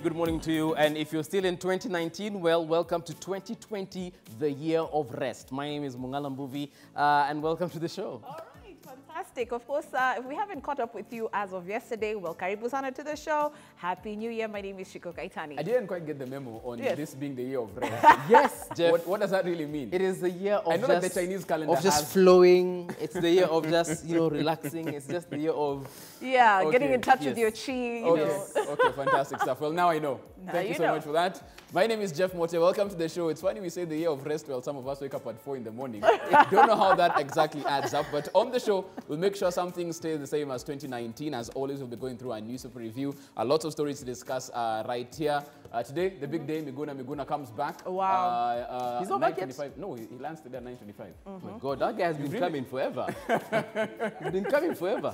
Good morning to you. And if you're still in 2019, well, welcome to 2020, the year of rest. My name is Mungala Mbuvi, and welcome to the show. All right, fantastic. Of course, if we haven't caught up with you as of yesterday, well, karibu sana to the show. Happy New Year. My name is K24. I didn't quite get the memo on this being the year of rest. Yes, Jeff. What does that really mean? It is the year of I know that the Chinese calendar just flowing. It's the year of just, relaxing. It's just the year of... Yeah, getting in touch with your chi, you know. Okay, fantastic stuff. Well, now I know. Thank you so much for that. My name is Jeff Mote. Welcome to the show. It's funny we say the year of rest. Well, some of us wake up at 4 in the morning. Don't know how that exactly adds up. But on the show, we'll make sure some things stay the same as 2019. As always, we'll be going through our news super review. Lots of stories to discuss right here. Today, the big day, Miguna comes back. Wow. He's not back yet? No, he lands today at 9:25. Oh my God, that guy has been coming forever. He's been coming forever.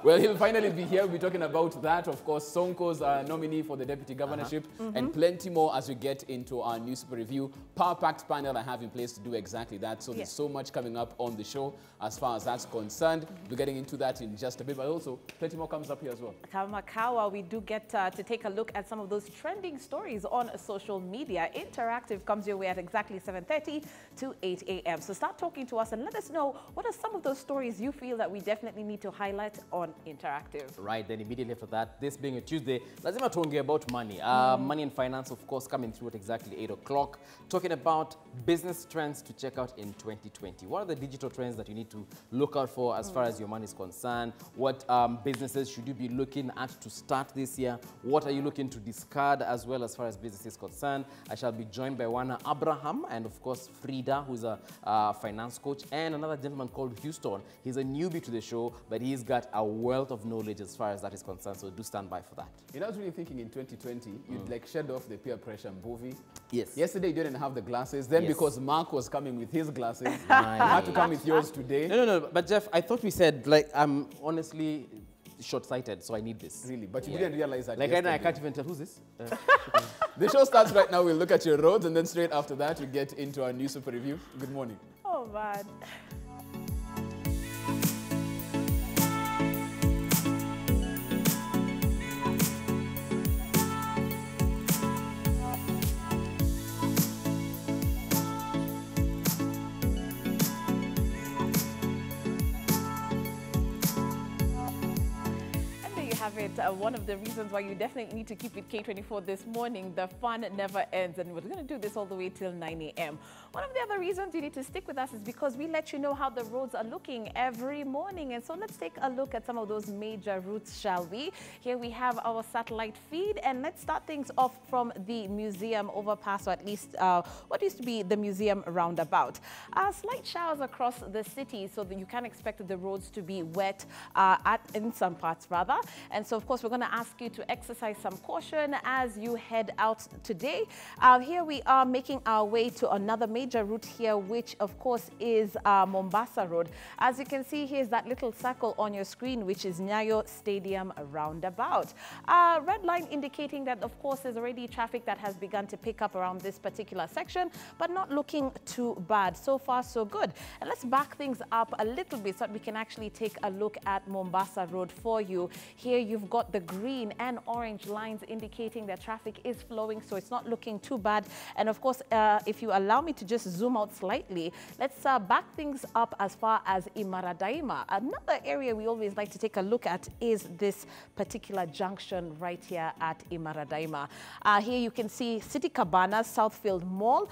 Well, he'll finally be here. We'll be talking about that. Of course, Sonko's nominee for the deputy governorship and plenty more as we get into our news super review. Power-packed panel I have in place to do exactly that. So there's so much coming up on the show as far as that's concerned. We're getting into that in just a bit, but also plenty more comes up here as well. Kamakawa, we do get to take a look at some of those trending stories on social media. Interactive comes your way at exactly 7:30 to 8 a.m. So start talking to us and let us know what are some of those stories you feel that we definitely need to highlight on Interactive. Right, then immediately after that, this being a Tuesday, lazima tuongee about money. Money and finance, of course, coming through at exactly 8 o'clock. Talking about business trends to check out in 2020. What are the digital trends that you need to look out for as far as your money is concerned? What businesses should you be looking at to start this year? What are you looking to discard as well as far as business is concerned? I shall be joined by Wana Abraham and, of course, Frida, who's a finance coach, and another gentleman called Houston. He's a newbie to the show, but he's got a wealth of knowledge as far as that is concerned, so do stand by for that. You know, I was really thinking in 2020, you'd like shed off the peer pressure movie. Yes. Yesterday you didn't have the glasses. Then because Mark was coming with his glasses, you had to come with yours today. No. But Jeff, I thought we said, like, I'm honestly short-sighted, so I need this. Really? But you didn't realize that. Like, right now, I can't even tell who's this. The show starts right now. We'll look at your roads, and then straight after that, we get into our news super review. Good morning. Oh, man. One of the reasons why you definitely need to keep it K24 this morning, the fun never ends, and we're going to do this all the way till 9 a.m. One of the other reasons you need to stick with us is because we let you know how the roads are looking every morning, and so let's take a look at some of those major routes, shall we? Here we have our satellite feed, and let's start things off from the museum overpass, or at least what used to be the museum roundabout. Slight showers across the city, so that you can expect the roads to be wet in some parts rather. And so, of course, we're going to ask you to exercise some caution as you head out today. Here we are making our way to another major route here, which, of course, is Mombasa Road. As you can see, here's that little circle on your screen, which is Nyayo Stadium roundabout. Red line indicating that, of course, there's already traffic that has begun to pick up around this particular section, but not looking too bad. So far, so good. And let's back things up a little bit so that we can actually take a look at Mombasa Road for you. Here you've got the green and orange lines indicating that traffic is flowing, so it's not looking too bad. And of course, if you allow me to just zoom out slightly, let's back things up as far as Imara Daima. Another area we always like to take a look at is this particular junction right here at Imara Daima. Here you can see City Cabanas, Southfield Mall.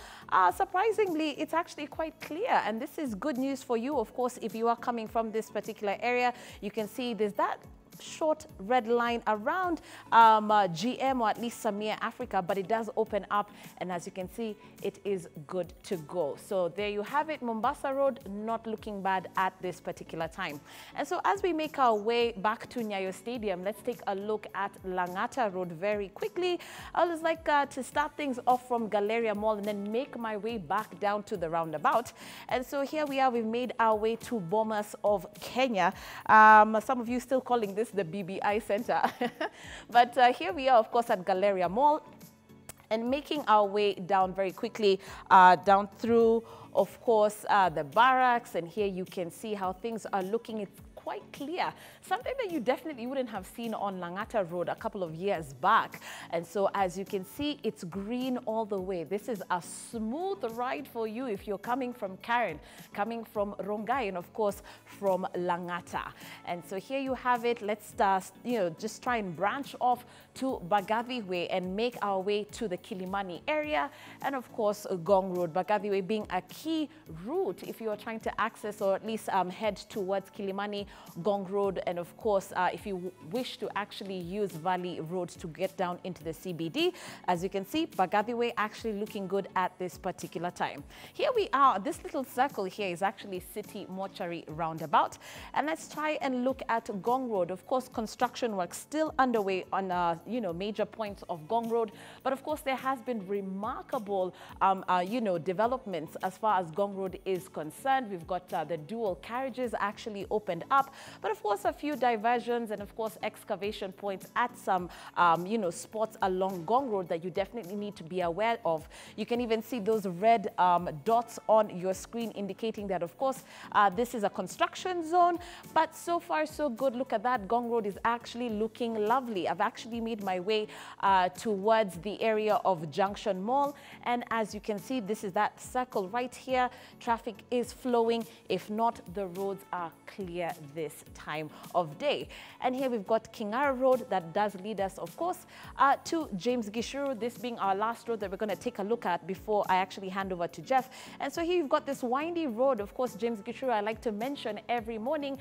Surprisingly, it's actually quite clear, and this is good news for you. Of course, if you are coming from this particular area, you can see there's that short red line around GM, or at least Samia Africa, but it does open up, and as you can see, it is good to go. So there you have it, Mombasa Road not looking bad at this particular time. And so as we make our way back to Nyayo Stadium, let's take a look at Langata Road very quickly. I would like to start things off from Galleria Mall and then make my way back down to the roundabout. And so here we are, we've made our way to Bomas of Kenya. Some of you still calling this the BBI Center. But here we are, of course, at Galleria Mall, and making our way down very quickly, down through, of course, the barracks. And here you can see how things are looking. It's quite clear, something that you definitely wouldn't have seen on Langata Road a couple of years back. And so as you can see, it's green all the way. This is a smooth ride for you if you're coming from Karen, coming from Rongai, and of course from Langata. And so here you have it. Let's just try and branch off to Bagavi Way and make our way to the Kilimani area, and of course Gong Road. Bagavi Way being a key route if you are trying to access or at least head towards Kilimani, Gong Road, and of course if you wish to actually use Valley Road to get down into the CBD. As you can see, Bagavi Way actually looking good at this particular time. Here we are. This little circle here is actually City Mortuary roundabout, and let's try and look at Gong Road. Of course, construction work still underway on major points of Gong Road, but of course there has been remarkable developments as far as Gong Road is concerned. We've got the dual carriages actually opened up, but of course a few diversions and of course excavation points at some spots along Gong Road that you definitely need to be aware of. You can even see those red dots on your screen indicating that of course this is a construction zone, but so far so good. Look at that. Gong Road is actually looking lovely. I've actually made my way towards the area of Junction Mall, and as you can see, this is that circle right here. Traffic is flowing. If not, the roads are clear this time of day. And here we've got Kingara Road that does lead us of course to James Gishuru, this being our last road that we're going to take a look at before I actually hand over to Jeff. And so here you've got this windy road, of course James Gishuru, I like to mention every morning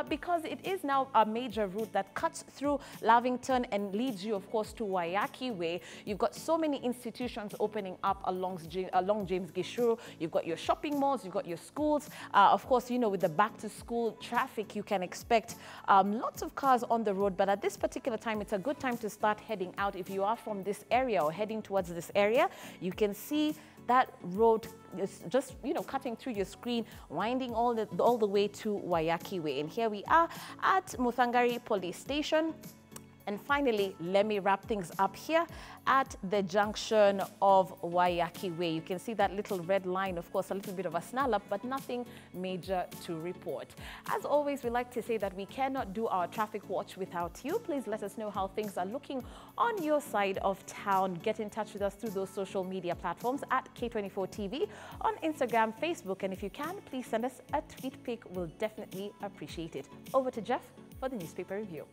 because it is now a major route that cuts through Lavington and leads you of course to Waiyaki Way. You've got so many institutions opening up along James Gishuru. You've got your shopping malls, you've got your schools. Of course, with the back to school traffic, you can expect lots of cars on the road, but at this particular time, it's a good time to start heading out. If you are from this area or heading towards this area, you can see that road is just, cutting through your screen, winding all the way to Waiyaki Way. And here we are at Muthangari Police Station. And finally, let me wrap things up here at the junction of Waiyaki Way. You can see that little red line, of course, a little bit of a snarl up, but nothing major to report. As always, we like to say that we cannot do our traffic watch without you. Please let us know how things are looking on your side of town. Get in touch with us through those social media platforms at K24 TV on Instagram, Facebook, and if you can, please send us a tweet pic. We'll definitely appreciate it. Over to Jeff for the newspaper review.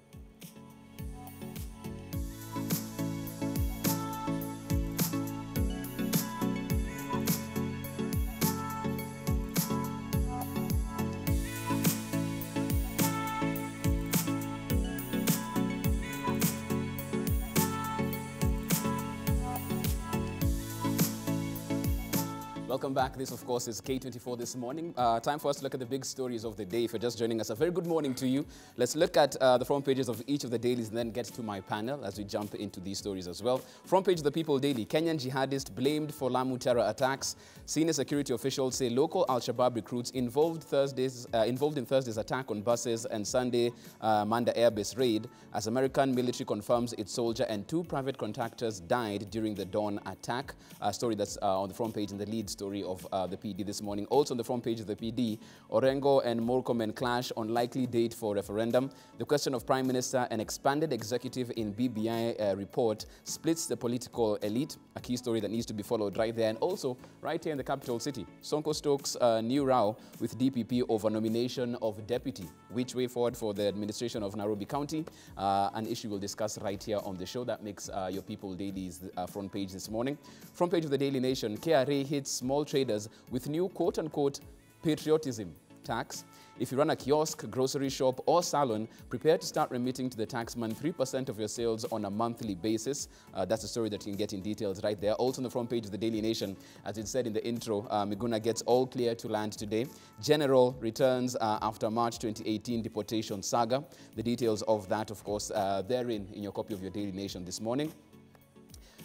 Welcome back. This, of course, is K24 this morning. Time for us to look at the big stories of the day. If you're just joining us, a very good morning to you. Let's look at the front pages of each of the dailies and then get to my panel as we jump into these stories as well. Front page of the People Daily. Kenyan jihadist blamed for Lamu terror attacks. Senior security officials say local Al-Shabaab recruits involved in Thursday's attack on buses and Sunday Manda Airbase raid, as American military confirms its soldier and 2 private contractors died during the dawn attack. A story that's on the front page in the lead story of the PD this morning. Also on the front page of the PD, Orengo and Murkomen clash on likely date for referendum. The question of Prime Minister and expanded executive in BBI report splits the political elite, a key story that needs to be followed right there. And also right here in the capital city, Sonko stokes new row with DPP over nomination of deputy. Which way forward for the administration of Nairobi County? An issue we'll discuss right here on the show. That makes your People Daily's front page this morning. Front page of the Daily Nation, KRA hits small traders with new quote-unquote patriotism tax. If you run a kiosk, grocery shop or salon, prepare to start remitting to the taxman 3% of your sales on a monthly basis. That's a story that you can get in details right there. Also on the front page of the Daily Nation, as it said in the intro, Miguna gets all clear to land today. General returns after March 2018 deportation saga. The details of that, of course, therein in your copy of your Daily Nation this morning.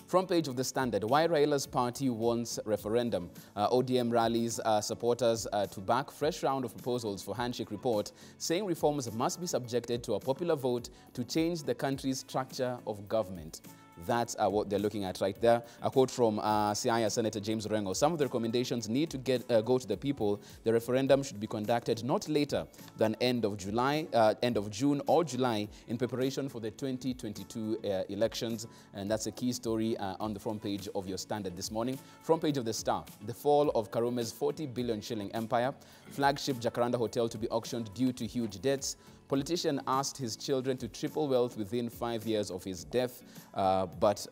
Front page of the Standard, why Raila's party wants referendum. ODM rallies supporters to back fresh round of proposals for handshake report, saying reforms must be subjected to a popular vote to change the country's structure of government. That's what they're looking at right there. A quote from Siaya Senator James Rengo. Some of the recommendations need to go to the people. The referendum should be conducted not later than end of June or July in preparation for the 2022 elections. And that's a key story on the front page of your Standard this morning. Front page of the Star. The fall of Karume's 40 billion shilling empire. Flagship Jacaranda Hotel to be auctioned due to huge debts. Politician asked his children to triple wealth within 5 years of his death, but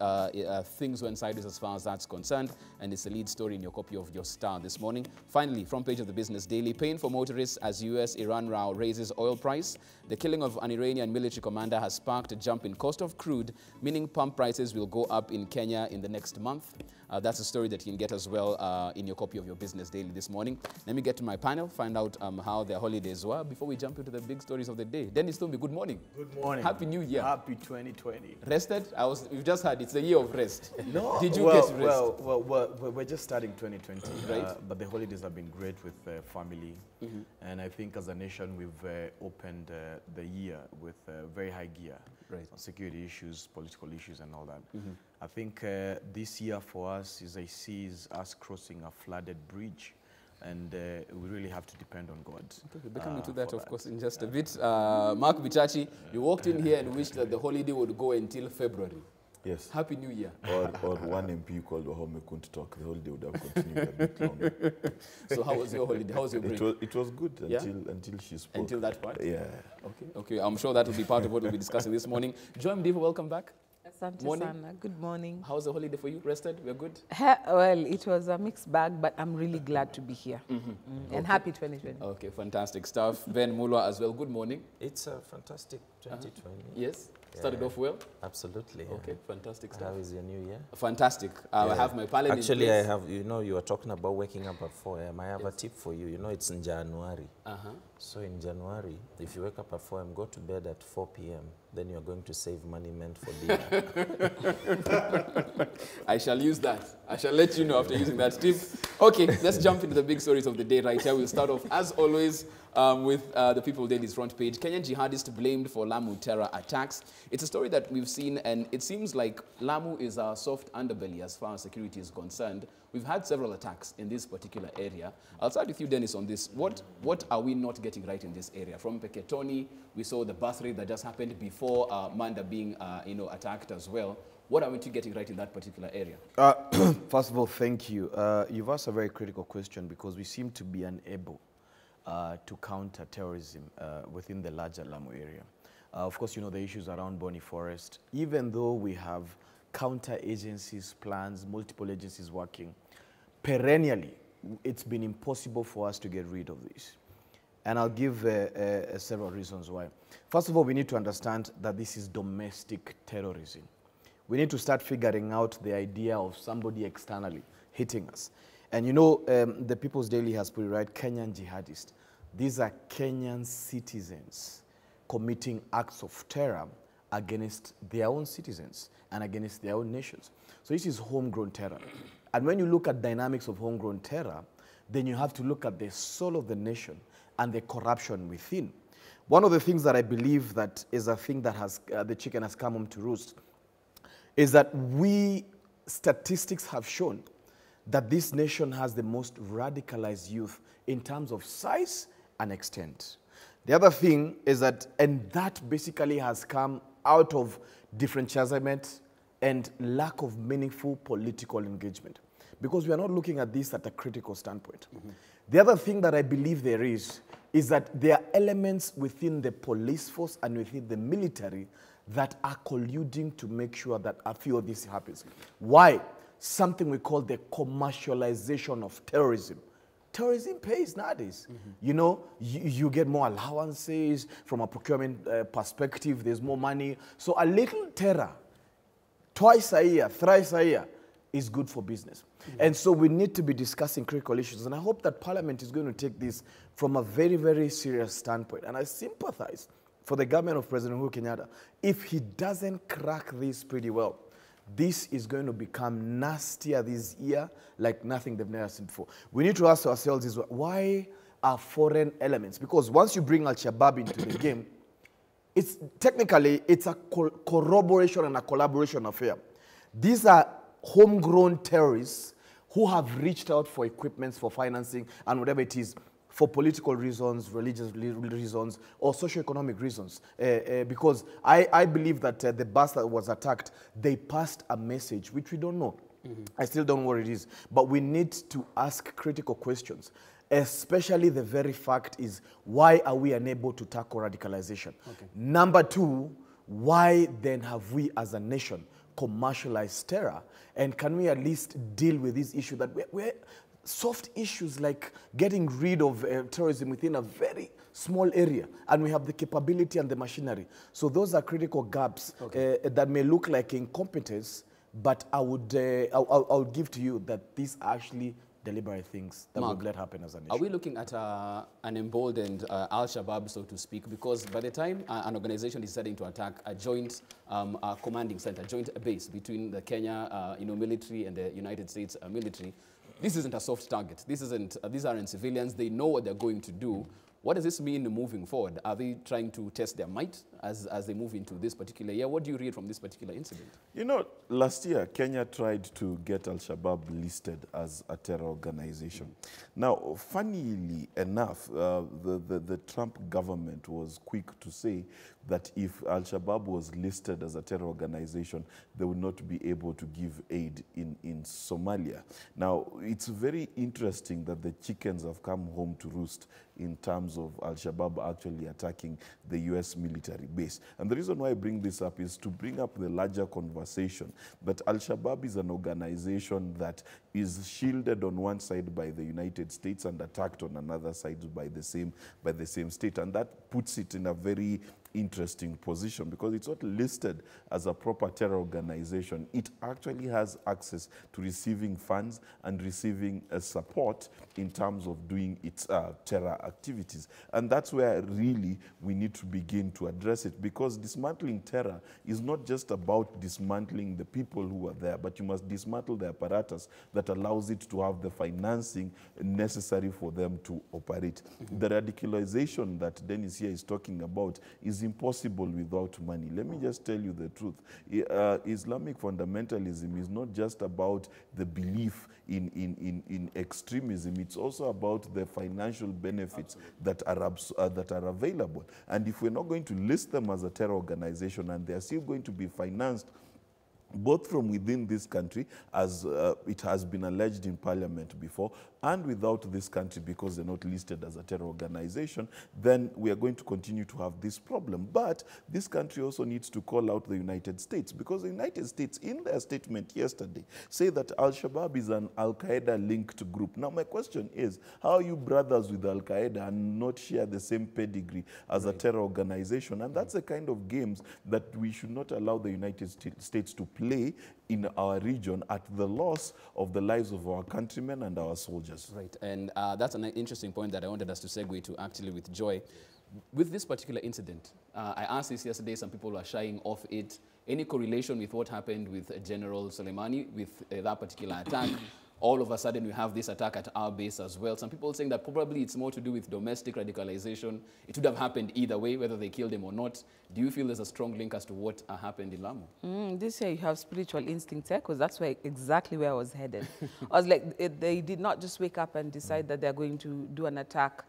things went sideways as far as that's concerned, and it's a lead story in your copy of your Star this morning. Finally, front page of the Business Daily, pain for motorists as US-Iran row raises oil price. The killing of an Iranian military commander has sparked a jump in cost of crude, meaning pump prices will go up in Kenya in the next month. That's a story that you can get as well in your copy of your Business Daily this morning. Let me get to my panel, find out how their holidays were before we jump into the big stories of the day. Dennis Tumbi, good morning. Good morning. Happy New Year. Happy 2020. Rested? We've just had it's a year of rest. No. Did you get rest? Well, we're just starting 2020, right? But the holidays have been great with family. And I think as a nation, we've opened the year with very high gear. Right. On security issues, political issues, and all that. I think this year for us is us crossing a flooded bridge, and we really have to depend on God. Okay, we'll be coming to that, of course, in just a bit. Mark Bichachi, you walked in here and wished that the holiday would go until February. Yes. Happy New Year. Or one MP called Wahome couldn't talk. The holiday would have continued a bit longer. So how was your holiday? How was your break? It was good until she spoke. Until that part? Yeah. Okay. I'm sure that will be part of what we'll be discussing this morning. Joy Mdivo, welcome back. Asante Morning. sana. Good morning. How's the holiday for you? Rested? We're good? Well, it was a mixed bag, but I'm really glad to be here. And happy 2020. Okay, fantastic stuff. Ben Mulwa as well, good morning. It's a fantastic 2020. Yes? Started off well? Absolutely. Yeah. Okay, fantastic stuff. How is your new year? Fantastic. I have my palette Actually, in I place. have, you were talking about waking up at 4 a.m. I have a tip for you. You know, it's in January. So in January, if you wake up at 4 a.m., go to bed at 4 p.m., then you're going to save money meant for dinner. I shall use that. I shall let you know after using that tip. Okay, let's jump into the big stories of the day right here. We'll start off, as always, with the People Daily's front page. Kenyan jihadists blamed for Lamu terror attacks. It's a story that we've seen, and it seems like Lamu is our soft underbelly as far as security is concerned. We've had several attacks in this particular area. I'll start with you, Dennis, on this. What are we not getting right in this area? From Peketoni, we saw the birth rate that just happened before Manda being attacked as well. What are we getting right in that particular area? First of all, thank you. You've asked a very critical question because we seem to be unable to counter terrorism within the larger Lamu area. Of course, you know the issues around Boni Forest. Even though we have counter agencies, plans, multiple agencies working, perennially, it's been impossible for us to get rid of this. And I'll give several reasons why. First of all, we need to understand that this is domestic terrorism. We need to start figuring out the idea of somebody externally hitting us. And you know, the People's Daily has put it right, Kenyan jihadists. These are Kenyan citizens committing acts of terror against their own citizens and against their own nations. So this is homegrown terror. And when you look at dynamics of homegrown terror, then you have to look at the soul of the nation and the corruption within. One of the things that I believe that is a thing that has the chicken has come home to roost is that statistics have shown that this nation has the most radicalized youth in terms of size and extent. The other thing is that, and that basically has come out of differentiation and lack of meaningful political engagement, because we are not looking at this at a critical standpoint. The other thing that I believe there is that there are elements within the police force and within the military that are colluding to make sure that a few of this happens. Why? Something we call the commercialization of terrorism. Terrorism pays nowadays. You know, you get more allowances from a procurement perspective, there's more money. So a little terror, twice a year, thrice a year, is good for business. And so we need to be discussing critical issues. And I hope that Parliament is going to take this from a very, very serious standpoint. And I sympathize for the government of President Uhuru Kenyatta. If he doesn't crack this pretty well, this is going to become nastier this year like nothing they've never seen before. We need to ask ourselves, why are foreign elements? Because once you bring Al-Shabaab into the game, it's technically, it's a corroboration and a collaboration affair. These are homegrown terrorists who have reached out for equipments, for financing, and whatever it is, for political reasons, religious reasons, or socioeconomic reasons. Because I believe that the bus that was attacked, they passed a message, which we don't know. I still don't know what it is. But we need to ask critical questions. Especially the very fact is, why are we unable to tackle radicalization? Number two, why then have we as a nation commercialized terror? And can we at least deal with this issue that we're soft issues like getting rid of terrorism within a very small area, and we have the capability and the machinery. So those are critical gaps that may look like incompetence, but I would give to you that these are actually deliberate things that Mark, would let happen as a nation. Are we looking at an emboldened Al-Shabaab, so to speak? Because by the time an organization is starting to attack a joint commanding center, joint base between the Kenya military and the United States military, this isn't a soft target. This isn't, these aren't civilians. They know what they're going to do. What does this mean moving forward? Are they trying to test their might as they move into this particular year? What do you read from this particular incident? You know, last year, Kenya tried to get Al-Shabaab listed as a terror organization. Now, funnily enough, the Trump government was quick to say that if Al-Shabaab was listed as a terror organization, they would not be able to give aid in Somalia. Now, it's very interesting that the chickens have come home to roost in terms of Al-Shabaab actually attacking the U.S. military base. And the reason why I bring this up is to bring up the larger conversation that Al-Shabaab is an organization that is shielded on one side by the United States and attacked on another side by the same state. And that puts it in a very interesting position because it's not listed as a proper terror organization. It actually has access to receiving funds and receiving support in terms of doing its terror activities. And that's where really we need to begin to address it, because dismantling terror is not just about dismantling the people who are there, but you must dismantle the apparatus that allows it to have the financing necessary for them to operate. The radicalization that Dennis here is talking about is impossible without money. Let me just tell you the truth. Islamic fundamentalism is not just about the belief in extremism. It's also about the financial benefits that are available. And if we're not going to list them as a terror organization and they're still going to be financed both from within this country, as it has been alleged in Parliament before, and without this country because they're not listed as a terror organization, then we are going to continue to have this problem. But this country also needs to call out the United States, because the United States, in their statement yesterday, say that Al-Shabaab is an Al-Qaeda-linked group. Now, my question is, how are you brothers with Al-Qaeda and not share the same pedigree as a terror organization? And that's the kind of games that we should not allow the United States to play in our region at the loss of the lives of our countrymen and our soldiers. Right, and that's an interesting point that I wanted us to segue to actually with Joy. With this particular incident, I asked this yesterday, some people are shying off it. Any correlation with what happened with General Soleimani, with that particular attack? All of a sudden, we have this attack at our base as well. Some people saying that probably it's more to do with domestic radicalization. It would have happened either way, whether they killed him or not. Do you feel there's a strong link as to what happened in Lamu? This year you have spiritual instincts, because that's exactly where I was headed. I was like, they did not just wake up and decide that they're going to do an attack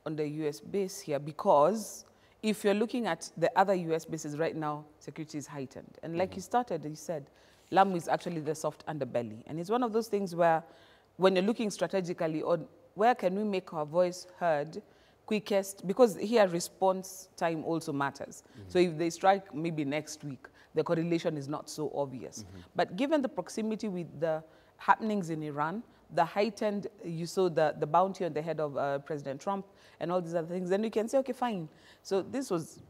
on the U.S. base here, because if you're looking at the other U.S. bases right now, security is heightened. And like you said, Lamu is actually the soft underbelly. And it's one of those things where when you're looking strategically on where can we make our voice heard quickest, because here response time also matters. So if they strike maybe next week, the correlation is not so obvious. But given the proximity with the happenings in Iran, the heightened, you saw the bounty on the head of President Trump and all these other things, then you can say, okay, fine. So this was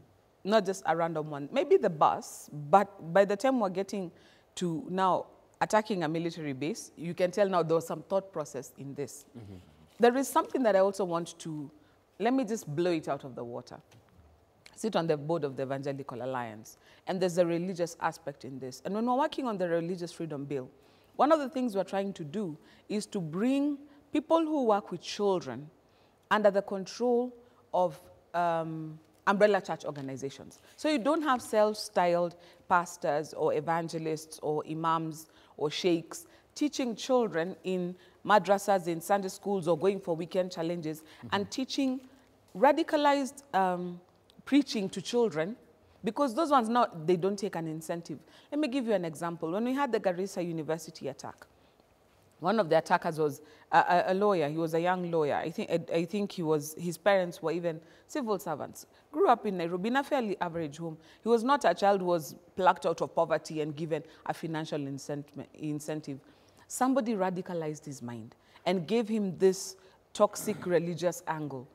not just a random one. Maybe the bus, but by the time we're getting to now attacking a military base, you can tell now there was some thought process in this. There is something that I also want to, let me just blow it out of the water. Sit on the board of the Evangelical Alliance, and there's a religious aspect in this. And when we're working on the Religious Freedom Bill, one of the things we're trying to do is to bring people who work with children under the control of umbrella church organizations. So you don't have self-styled pastors or evangelists or imams or sheikhs teaching children in madrasas, in Sunday schools, or going for weekend challenges and teaching radicalized preaching to children, because those ones now, they don't take an incentive. Let me give you an example. When we had the Garissa University attack, one of the attackers was a lawyer. He was a young lawyer. I think his parents were even civil servants. Grew up in Nairobi in a fairly average home. He was not a child who was plucked out of poverty and given a financial incentive. Somebody radicalized his mind and gave him this toxic religious angle.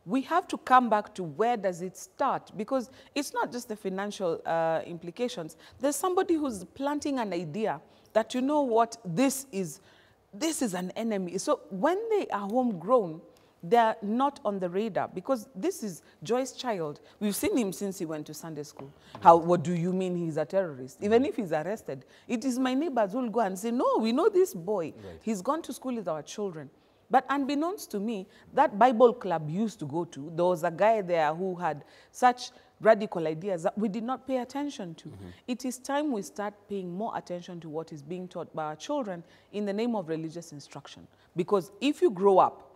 We have to come back to where does it start, because it's not just the financial implications. There's somebody who's planting an idea that, you know what, this is an enemy. So when they are homegrown, they're not on the radar, because this is Joy's child. We've seen him since he went to Sunday school. What do you mean he's a terrorist? Even if he's arrested, it is my neighbors who will go and say, no, we know this boy. Right. He's gone to school with our children. But unbeknownst to me, that Bible club used to go to, there was a guy there who had such radical ideas that we did not pay attention to. It is time we start paying more attention to what is being taught by our children in the name of religious instruction. Because if you grow up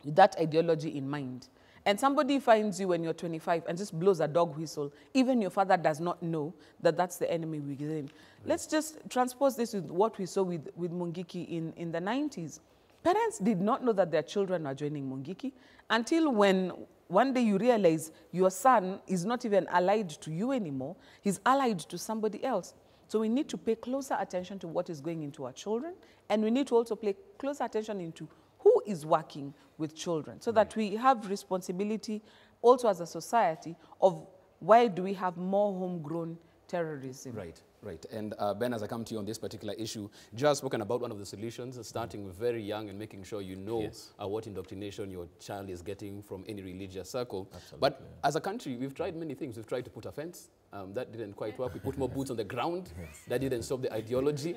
with that ideology in mind, and somebody finds you when you're 25 and just blows a dog whistle, even your father does not know that that's the enemy within. Right. Let's just transpose this with what we saw with Mungiki in the 90s. Parents did not know that their children are joining Mungiki until when one day you realize your son is not even allied to you anymore. He's allied to somebody else. So we need to pay closer attention to what is going into our children, and we need to also pay closer attention into who is working with children, so that we have responsibility also as a society of why do we have more homegrown terrorism. Right. Right. And Ben, as I come to you on this particular issue, just spoken about one of the solutions, starting very young and making sure you know what indoctrination your child is getting from any religious circle. Absolutely. But as a country, we've tried many things. We've tried to put a fence. That didn't quite work. We put more boots on the ground. That didn't stop the ideology.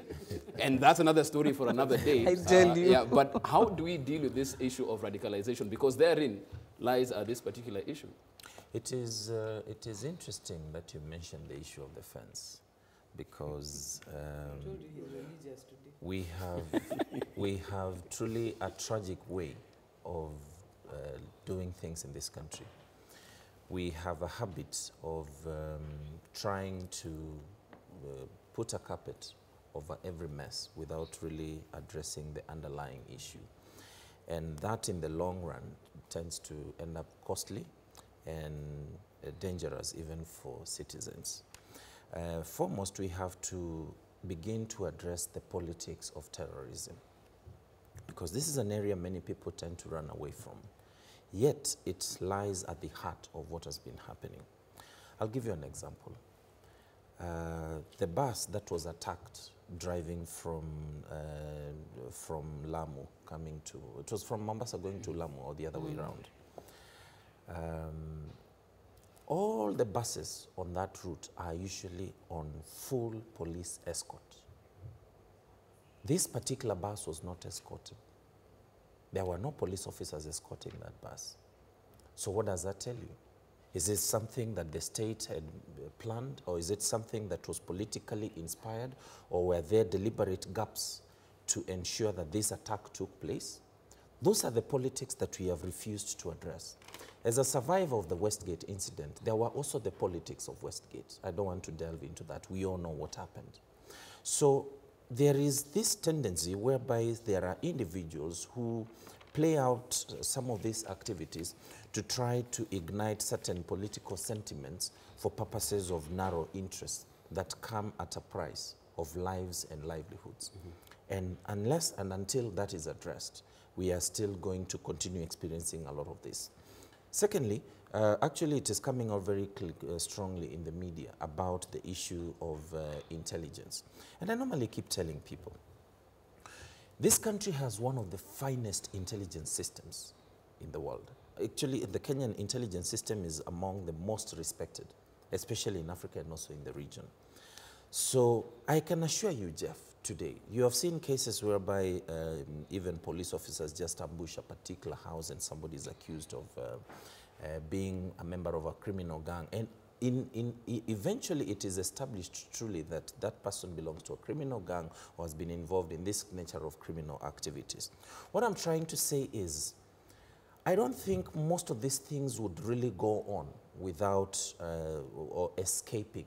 And that's another story for another day. I tell you. Yeah, but how do we deal with this issue of radicalization? Because therein lies this particular issue. It is interesting that you mentioned the issue of the fence, because we have truly a tragic way of doing things in this country. We have a habit of trying to put a carpet over every mess without really addressing the underlying issue. And that in the long run tends to end up costly and dangerous even for citizens. Foremost, we have to begin to address the politics of terrorism, because this is an area many people tend to run away from. Yet, it lies at the heart of what has been happening. I'll give you an example. The bus that was attacked driving from Lamu coming to, it was from Mombasa going to Lamu or the other way around. All the buses on that route are usually on full police escort. This particular bus was not escorted. There were no police officers escorting that bus. So what does that tell you? Is it something that the state had planned, or is it something that was politically inspired, or were there deliberate gaps to ensure that this attack took place? Those are the politics that we have refused to address. As a survivor of the Westgate incident, there were also the politics of Westgate. I don't want to delve into that. We all know what happened. So there is this tendency whereby there are individuals who play out some of these activities to try to ignite certain political sentiments for purposes of narrow interests that come at a price of lives and livelihoods. And unless and until that is addressed, we are still going to continue experiencing a lot of this. Secondly, actually it is coming out very strongly in the media about the issue of intelligence. And I normally keep telling people, this country has one of the finest intelligence systems in the world. Actually, the Kenyan intelligence system is among the most respected, especially in Africa and also in the region. So I can assure you, Jeff, today, you have seen cases whereby even police officers just ambush a particular house and somebody is accused of being a member of a criminal gang. And eventually it is established truly that that person belongs to a criminal gang or has been involved in this nature of criminal activities. What I'm trying to say is, I don't think most of these things would really go on without or escaping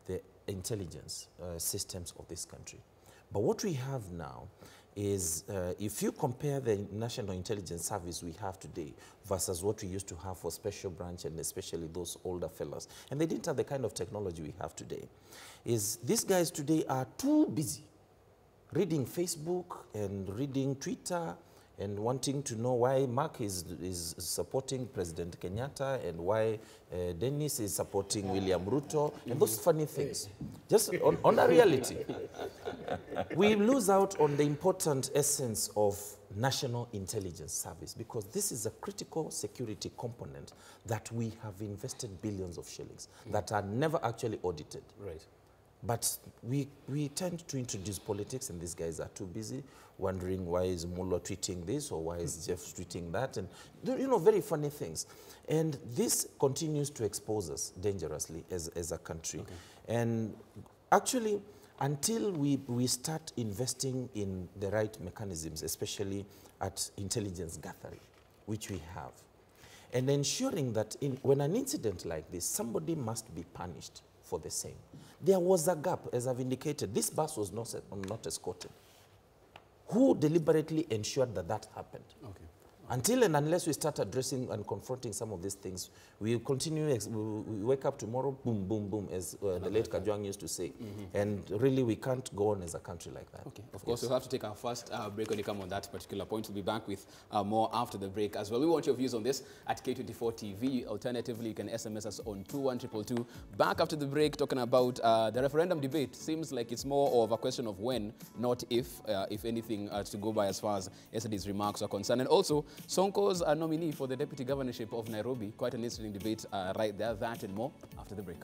the intelligence systems of this country. But what we have now is, if you compare the National Intelligence Service we have today versus what we used to have for special branch and especially those older fellas, and they didn't have the kind of technology we have today, is these guys today are too busy reading Facebook and reading Twitter and wanting to know why Mark is supporting President Kenyatta and why Dennis is supporting William Ruto, and those funny things. Just on a reality. We lose out on the important essence of National Intelligence Service, because this is a critical security component that we have invested billions of shillings that are never actually audited. Right. But we tend to introduce politics, and these guys are too busy wondering why is Mulo tweeting this or why is Jeff tweeting that, and you know, very funny things. And this continues to expose us dangerously as a country. Okay. And actually, until we start investing in the right mechanisms, especially at intelligence gathering, which we have, and ensuring that when an incident like this, somebody must be punished for the same. There was a gap, as I've indicated. This bus was not escorted. Who deliberately ensured that that happened? Okay. Until and unless we start addressing and confronting some of these things, we will continue, we wake up tomorrow, boom, boom, boom, as the late Kajwang used to say. And really, we can't go on as a country like that. Okay, of course, we'll have to take our first break when you come on that particular point. We'll be back with more after the break as well. We want your views on this at K24 TV. Alternatively, you can SMS us on 21222. Back after the break, talking about the referendum debate. Seems like it's more of a question of when, not if anything, to go by as far as yesterday's remarks are concerned. And also, Sonko's nominee for the deputy governorship of Nairobi. Quite an interesting debate right there. That and more after the break.